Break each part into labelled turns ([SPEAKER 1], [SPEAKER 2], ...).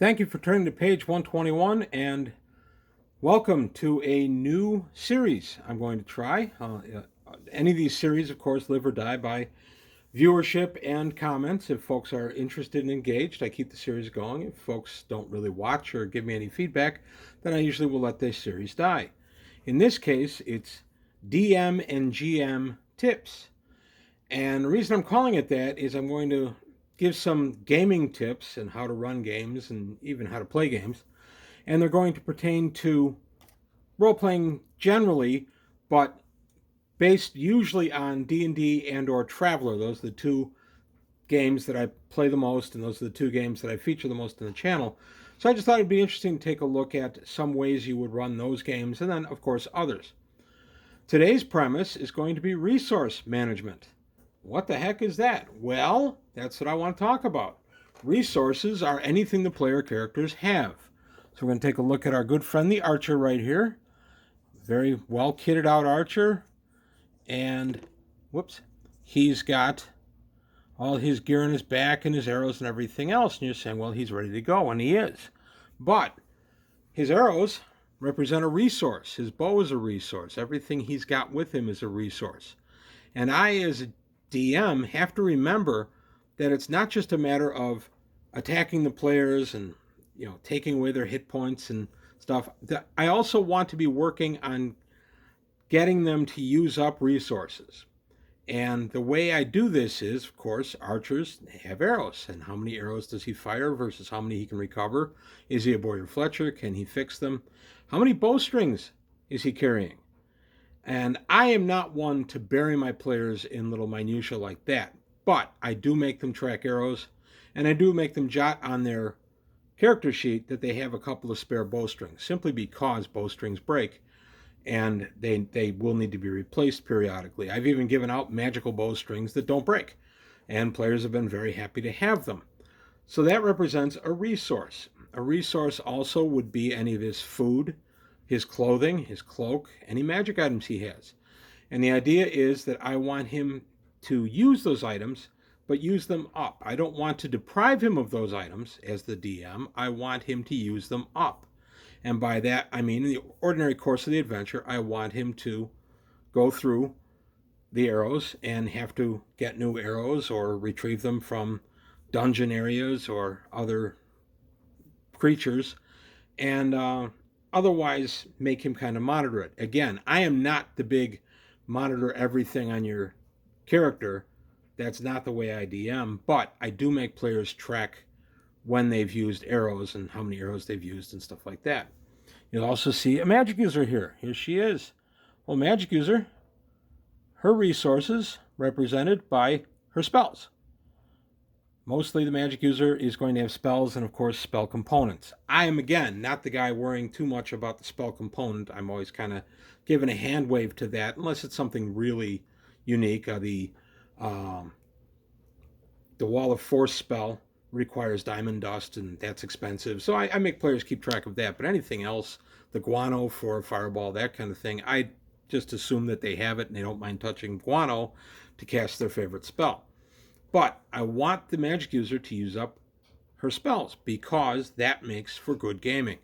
[SPEAKER 1] Thank you for turning to page 121 and welcome to a new series I'm going to try. Any of these series, of course, live or die by viewership and comments. If folks are interested and engaged, I keep the series going. If folks don't really watch or give me any feedback, then I usually will let this series die. In this case, it's DM and GM tips. And the reason I'm calling it that is I'm going to give some gaming tips and how to run games and even how to play games. And they're going to pertain to role playing generally, but based usually on D&D and or Traveller. Those are the two games that I play the most, and those are the two games that I feature the most in the channel. So I just thought it'd be interesting to take a look at some ways you would run those games, and then, of course, others. Today's premise is going to be resource management. What the heck is that? Well, that's what I want to talk about. Resources are anything the player characters have. So we're going to take a look at our good friend the Archer right here. Very well kitted out Archer. And, whoops, he's got all his gear on his back and his arrows and everything else. And you're saying, well, he's ready to go, and he is. But his arrows represent a resource. His bow is a resource. Everything he's got with him is a resource. And I, as a DM, have to remember that it's not just a matter of attacking the players and taking away their hit points and stuff. I also want to be working on getting them to use up resources. And the way I do this is, of course, archers have arrows. And how many arrows does he fire versus how many he can recover? Is he a Boyer Fletcher? Can he fix them? How many bowstrings is he carrying? And I am not one to bury my players in little minutiae like that. But I do make them track arrows, and I do make them jot on their character sheet that they have a couple of spare bowstrings, simply because bowstrings break, and they will need to be replaced periodically. I've even given out magical bowstrings that don't break, and players have been very happy to have them. So that represents a resource. A resource also would be any of his food, his clothing, his cloak, any magic items he has. And the idea is that I want him to use those items, but use them up. I don't want to deprive him of those items as the DM. I want him to use them up. And by that, I mean in the ordinary course of the adventure, I want him to go through the arrows and have to get new arrows or retrieve them from dungeon areas or other creatures, and otherwise make him kind of monitor it. Again, I am not the big monitor everything on your character. That's not the way I DM, but I do make players track when they've used arrows and how many arrows they've used and stuff like that. You'll also see a magic user here. Here she is. Well, magic user, her resources represented by her spells. Mostly the magic user is going to have spells and, of course, spell components. I am, again, not the guy worrying too much about the spell component. I'm always kind of giving a hand wave to that, unless it's something really unique. The Wall of Force spell requires diamond dust, and that's expensive. So I make players keep track of that. But anything else, the guano for fireball, that kind of thing, I just assume that they have it and they don't mind touching guano to cast their favorite spell. But I want the magic user to use up her spells because that makes for good gaming.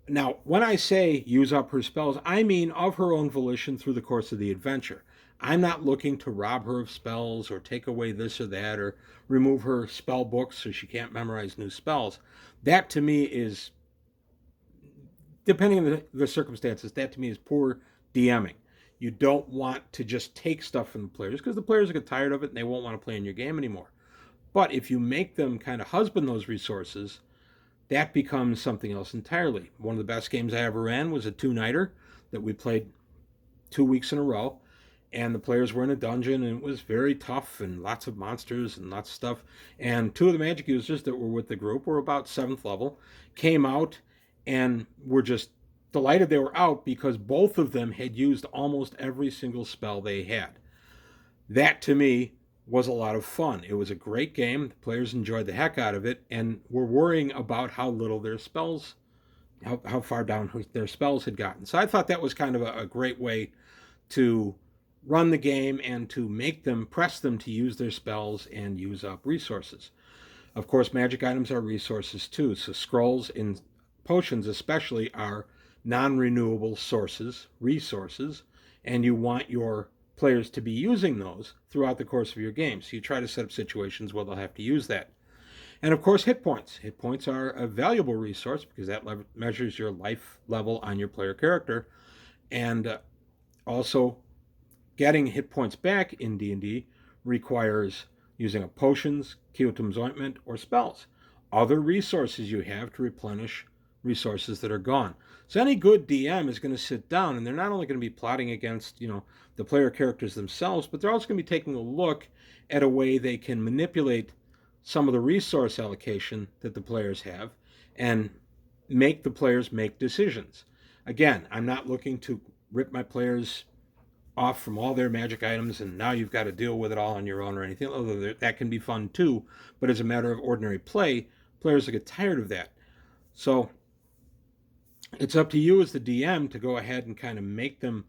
[SPEAKER 1] Now, when I say use up her spells, I mean of her own volition through the course of the adventure. I'm not looking to rob her of spells or take away this or that or remove her spell books so she can't memorize new spells. That to me is, depending on the circumstances, that to me is poor DMing. You don't want to just take stuff from the players because the players will get tired of it and they won't want to play in your game anymore. But if you make them kind of husband those resources, that becomes something else entirely. One of the best games I ever ran was a two-nighter that we played 2 weeks in a row. And the players were in a dungeon, and it was very tough, and lots of monsters and lots of stuff. And two of the magic users that were with the group were about 7th level, came out, and were just delighted they were out because both of them had used almost every single spell they had. That, to me, was a lot of fun. It was a great game. The players enjoyed the heck out of it, and were worrying about how little their spells, how far down their spells had gotten. So I thought that was kind of a great way to run the game and to make them, press them to use their spells and use up resources. Of course, magic items are resources too. So scrolls and potions especially are non-renewable resources, and you want your players to be using those throughout the course of your game. So you try to set up situations where they'll have to use that. And of course, hit points. Hit points are a valuable resource because that measures your life level on your player character. And also, getting hit points back in D&D requires using a potions, Quietum's ointment, or spells. Other resources you have to replenish resources that are gone. So any good DM is going to sit down, and they're not only going to be plotting against, the player characters themselves, but they're also going to be taking a look at a way they can manipulate some of the resource allocation that the players have and make the players make decisions. Again, I'm not looking to rip my players off from all their magic items and now you've got to deal with it all on your own or anything, although that can be fun too. But as a matter of ordinary play, players will get tired of that. So it's up to you as the DM to go ahead and kind of make them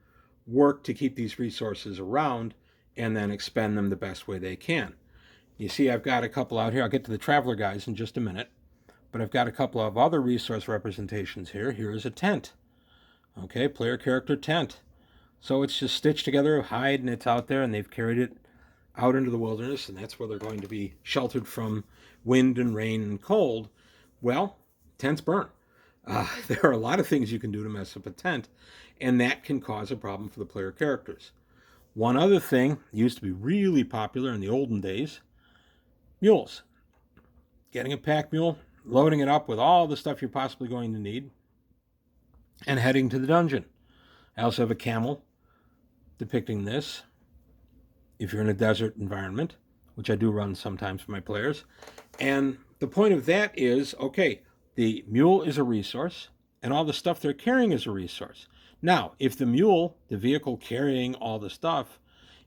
[SPEAKER 1] work to keep these resources around and then expend them the best way they can. You see, I've got a couple out here. I'll get to the Traveler guys in just a minute. But I've got a couple of other resource representations here. Here is a tent. Okay, player character tent. So it's just stitched together of hide, and it's out there, and they've carried it out into the wilderness, and that's where they're going to be sheltered from wind and rain and cold. Well, tents burn. There are a lot of things you can do to mess up a tent, and that can cause a problem for the player characters. One other thing used to be really popular in the olden days, mules. Getting a pack mule, loading it up with all the stuff you're possibly going to need, and heading to the dungeon. I also have a camel depicting this if you're in a desert environment, which I do run sometimes for my players. And the point of that is, okay, the mule is a resource, and all the stuff they're carrying is a resource. Now, if the mule, the vehicle carrying all the stuff,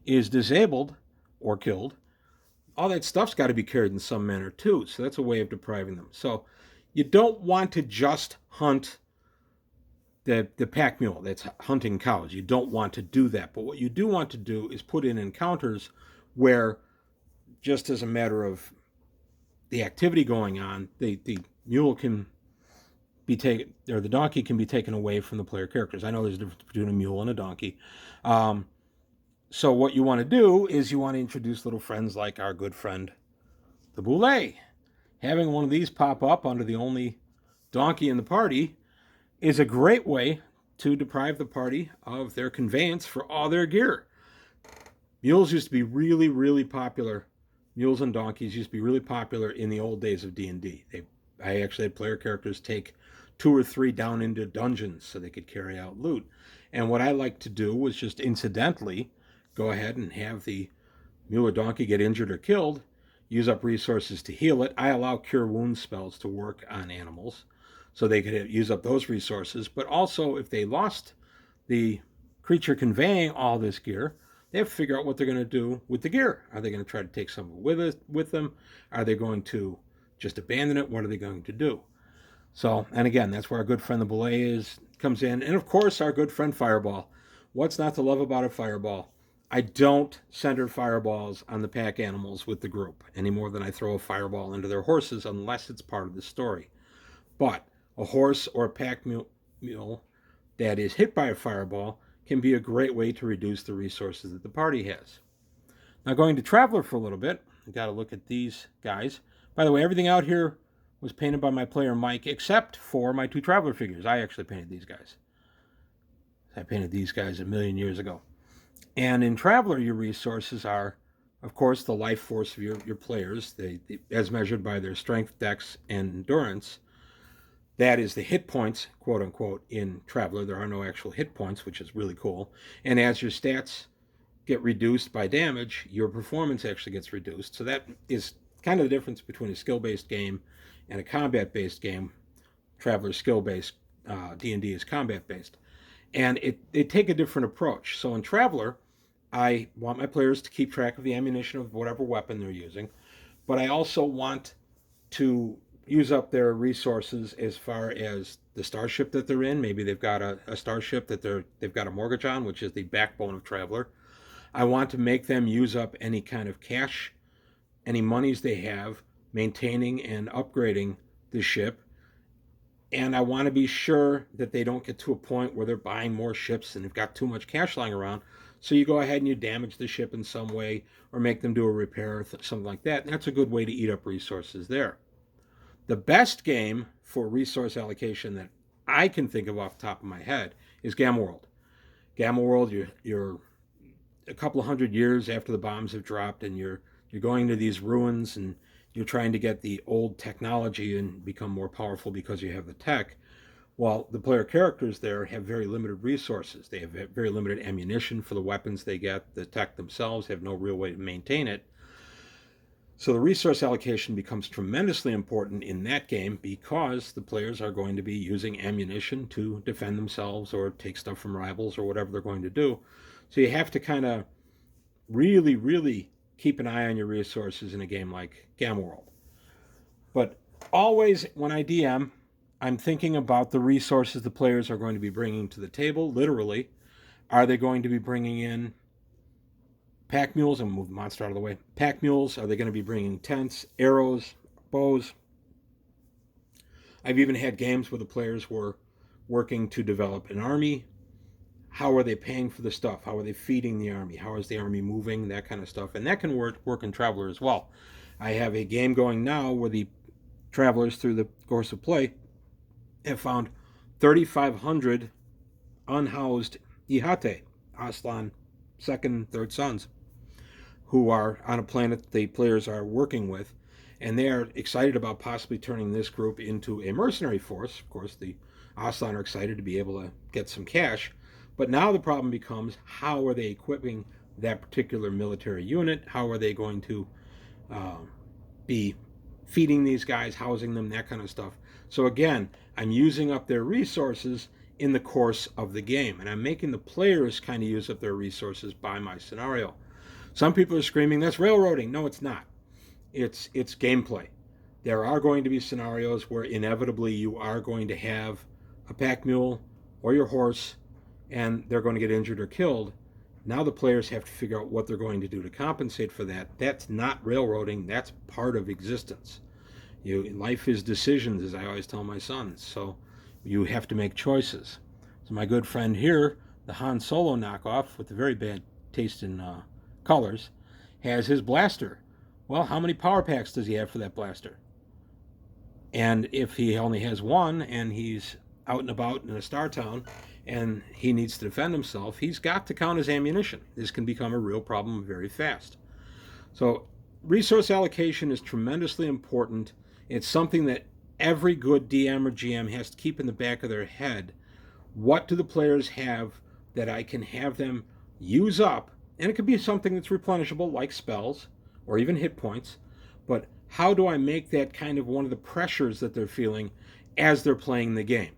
[SPEAKER 1] is disabled or killed, all that stuff's got to be carried in some manner too. So that's a way of depriving them. So you don't want to just hunt the pack mule that's hunting cows. You don't want to do that. But what you do want to do is put in encounters where, just as a matter of the activity going on, the mule can be taken, or the donkey can be taken away from the player characters. I know there's a difference between a mule and a donkey. So what you want to do is you want to introduce little friends like our good friend, the Boulet. Having one of these pop up under the only donkey in the party is a great way to deprive the party of their conveyance for all their gear. Mules used to be really, really popular. Mules and donkeys used to be really popular in the old days of D&D. I actually had player characters take 2 or 3 down into dungeons so they could carry out loot. And what I liked to do was just incidentally go ahead and have the mule or donkey get injured or killed, use up resources to heal it. I allow cure wounds spells to work on animals, so they could use up those resources. But also, if they lost the creature conveying all this gear, they have to figure out what they're going to do with the gear. Are they going to try to take some with them? Are they going to just abandon it? What are they going to do? So, and again, that's where our good friend the Belay comes in. And of course, our good friend Fireball. What's not to love about a Fireball? I don't center fireballs on the pack animals with the group any more than I throw a fireball into their horses unless it's part of the story. But a horse or a pack mule that is hit by a fireball can be a great way to reduce the resources that the party has. Now going to Traveler for a little bit, I've got to look at these guys. By the way, everything out here was painted by my player Mike except for my 2 Traveler figures. I actually painted these guys. I painted these guys a million years ago. And in Traveler, your resources are, of course, the life force of your players, as measured by their strength, dex, and endurance. That is the hit points, quote unquote, in Traveler. There are no actual hit points, which is really cool. And as your stats get reduced by damage, your performance actually gets reduced. So that is kind of the difference between a skill-based game and a combat-based game. Traveler's skill-based, D&D is combat-based. And they take a different approach. So in Traveler, I want my players to keep track of the ammunition of whatever weapon they're using, but I also want to use up their resources as far as the starship that they're in. Maybe they've got a starship that they've got a mortgage on, which is the backbone of Traveler. I want to make them use up any kind of cash, any monies they have maintaining and upgrading the ship. And I want to be sure that they don't get to a point where they're buying more ships and they've got too much cash lying around. So you go ahead and you damage the ship in some way or make them do a repair or something like that. And that's a good way to eat up resources there. The best game for resource allocation that I can think of off the top of my head is Gamma World. Gamma World, you're a couple of hundred years after the bombs have dropped, and you're going to these ruins, and you're trying to get the old technology and become more powerful because you have the tech. While the player characters there have very limited resources. They have very limited ammunition for the weapons they get. The tech themselves have no real way to maintain it. So the resource allocation becomes tremendously important in that game because the players are going to be using ammunition to defend themselves or take stuff from rivals or whatever they're going to do. So you have to kind of really, really keep an eye on your resources in a game like Gamma World. But always when I DM, I'm thinking about the resources the players are going to be bringing to the table, literally. Are they going to be bringing in pack mules? I'm going to move the monster out of the way. Pack mules. Are they going to be bringing tents, arrows, bows? I've even had games where the players were working to develop an army. How are they paying for the stuff? How are they feeding the army? How is the army moving? That kind of stuff. And that can work in Traveller as well. I have a game going now where the travelers, through the course of play, have found 3,500 unhoused Ihate, Aslan second, third sons, who are on a planet the players are working with, and they are excited about possibly turning this group into a mercenary force. Of course, the Aslan are excited to be able to get some cash, but now the problem becomes, how are they equipping that particular military unit? How are they going to be feeding these guys, housing them, that kind of stuff? So again, I'm using up their resources in the course of the game, and I'm making the players kind of use up their resources by my scenario. Some people are screaming, that's railroading. No, it's not. It's gameplay. There are going to be scenarios where inevitably you are going to have a pack mule or your horse, and they're going to get injured or killed. Now the players have to figure out what they're going to do to compensate for that. That's not railroading. That's part of existence. Life is decisions, as I always tell my sons. So you have to make choices. So my good friend here, the Han Solo knockoff with the very bad taste in colors, has his blaster. Well, how many power packs does he have for that blaster? And if he only has one and he's out and about in a star town and he needs to defend himself, he's got to count his ammunition. This can become a real problem very fast. So resource allocation is tremendously important. It's something that every good DM or GM has to keep in the back of their head. What do the players have that I can have them use up? And it could be something that's replenishable, like spells or even hit points. But how do I make that kind of one of the pressures that they're feeling as they're playing the game?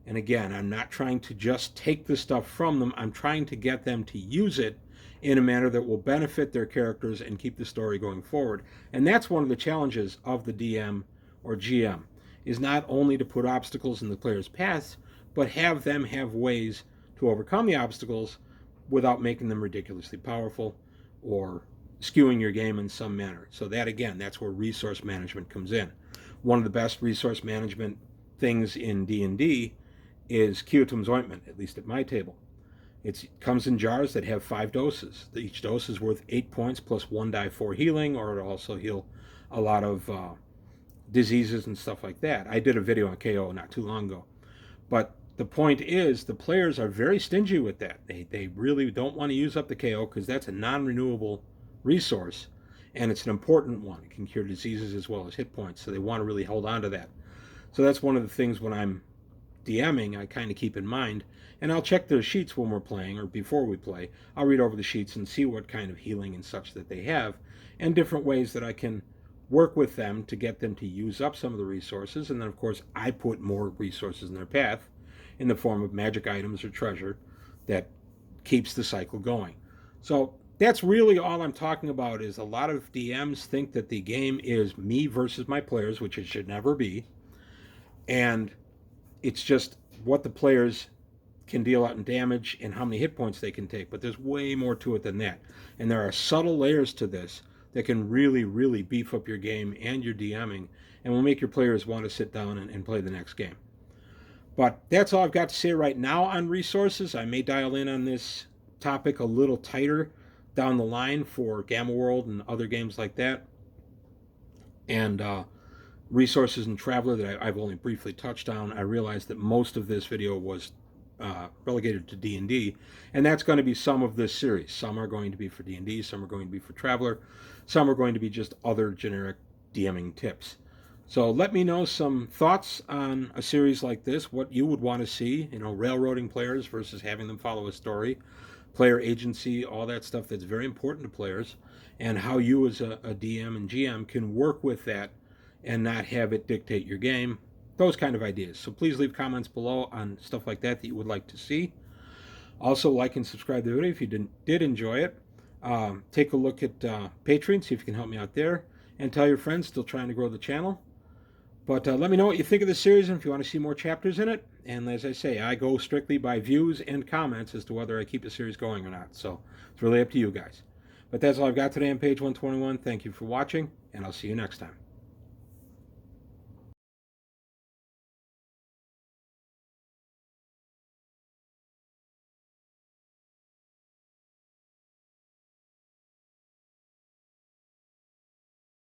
[SPEAKER 1] And again, I'm not trying to just take the stuff from them. I'm trying to get them to use it in a manner that will benefit their characters and keep the story going forward. And that's one of the challenges of the DM or GM, is not only to put obstacles in the player's paths, but have them have ways to overcome the obstacles without making them ridiculously powerful or skewing your game in some manner. So that, again, that's where resource management comes in. One of the best resource management things in D&D is Kiotum's ointment, at least at my table. It comes in jars that have 5 doses. Each dose is worth 8 points plus 1 die for healing, or it'll also heal a lot of diseases and stuff like that. I did a video on KO not too long ago. But the point is, the players are very stingy with that. They really don't want to use up the KO because that's a non-renewable resource, and it's an important one. It can cure diseases as well as hit points, so they want to really hold on to that. So that's one of the things when I'm DMing I kind of keep in mind, and I'll check their sheets when we're playing or before we play. I'll read over the sheets and see what kind of healing and such that they have, and different ways that I can work with them to get them to use up some of the resources. And then of course I put more resources in their path in the form of magic items or treasure that keeps the cycle going. So that's really all I'm talking about. Is a lot of DMs think that the game is me versus my players, which it should never be, and it's just what the players can deal out in damage and how many hit points they can take. But there's way more to it than that, and there are subtle layers to this that can really, really beef up your game and your DMing, and will make your players want to sit down and play the next game. But that's all I've got to say right now on resources. I may dial in on this topic a little tighter down the line for Gamma World and other games like that. And resources and Traveller that I've only briefly touched on. I realized that most of this video was relegated to D&D, and that's going to be some of this series. Some are going to be for D&D, some are going to be for Traveller, some are going to be just other generic DMing tips. So let me know some thoughts on a series like this, what you would want to see, railroading players versus having them follow a story, player agency, all that stuff that's very important to players, and how you as a DM and GM can work with that and not have it dictate your game, those kind of ideas. So please leave comments below on stuff like that you would like to see. Also, like and subscribe to the video if you did enjoy it. Take a look at Patreon, see if you can help me out there, and tell your friends, still trying to grow the channel. But let me know what you think of the series and if you want to see more chapters in it. And as I say, I go strictly by views and comments as to whether I keep the series going or not. So it's really up to you guys. But that's all I've got today on page 121. Thank you for watching, and I'll see you next time.